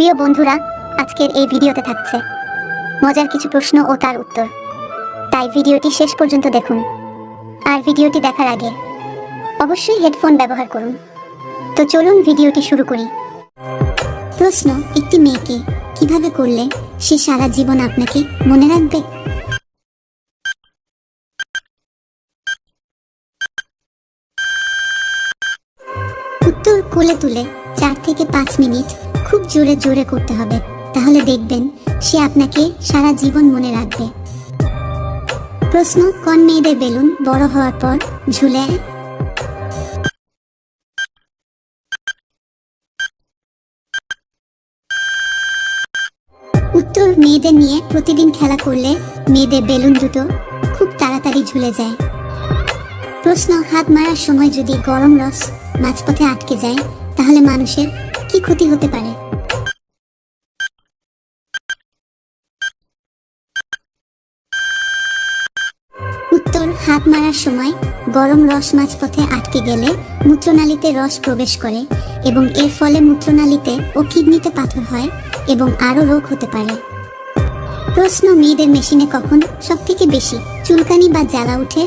প্রিয় বন্ধুরা, আজকের এই ভিডিওতে থাকছে মজার কিছু প্রশ্ন ও তার উত্তর। তাই ভিডিওটি শেষ পর্যন্ত দেখুন। আর ভিডিওটি দেখার আগে অবশ্যই হেডফোন ব্যবহার করুন। তো চলুন ভিডিওটি শুরু করি। প্রশ্ন: একটি মেয়েকে কিভাবে করলে সে সারা জীবন আপনাকে মনে রাখবে? উত্তর: কোলে তুলে 4 থেকে 5 মিনিট খুব জোরে জোরে করতে হবে, তাহলে দেখবেন সে আপনাকে সারা জীবন মনে রাখবে। প্রশ্ন: কোন মেয়েদের বেলুন বড় হওয়ার পর ঝুলে? উত্তর: মেয়েদের নিয়ে প্রতিদিন খেলা করলে মেয়েদের বেলুন দুটো খুব তাড়াতাড়ি ঝুলে যায়। প্রশ্ন: হাত মারার সময় যদি গরম রস মাঝপথে আটকে যায় তাহলে মানুষের কি ক্ষতি হতে পারে? উত্তর: হাত মারার সময় গরম রস মাঝপথে আটকে গেলে মূত্রনালীতে রস প্রবেশ করে এবং এর ফলে মূত্রনালীতে ও কিডনিতে পাথর হয় এবং আরও রোগ হতে পারে। প্রশ্ন: মেয়েদের মেশিনে কখন সবথেকে বেশি চুলকানি বা জ্বালা ওঠে?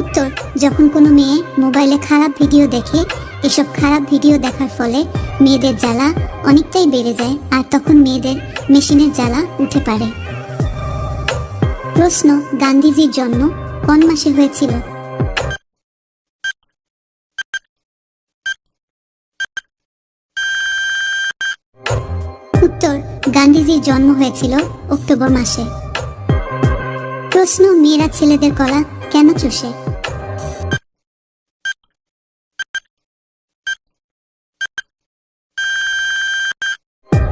উত্তর: যখন কোনো মেয়ে মোবাইলে খারাপ ভিডিও দেখে। এসব খারাপ ভিডিও দেখার ফলে মেয়েদের জ্বালা অনেকটাই বেড়ে যায়, আর তখন মেয়েদের মেশিনের জ্বালা উঠে পারে। প্রশ্ন: গান্ধীজির জন্ম কোন মাসে হয়েছিল? উত্তর: গান্ধীজির জন্ম হয়েছিল অক্টোবর মাসে। প্রশ্ন: মেয়েরা ছেলেদের গলা কেন চষে?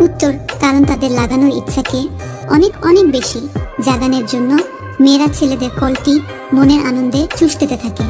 উত্তর: কারণ তাদের লাগানোর ইচ্ছাকে অনেক অনেক বেশি জাগানোর জন্য মেয়েরা ছেলেদের কলটি মনের আনন্দে চুষতে থাকে।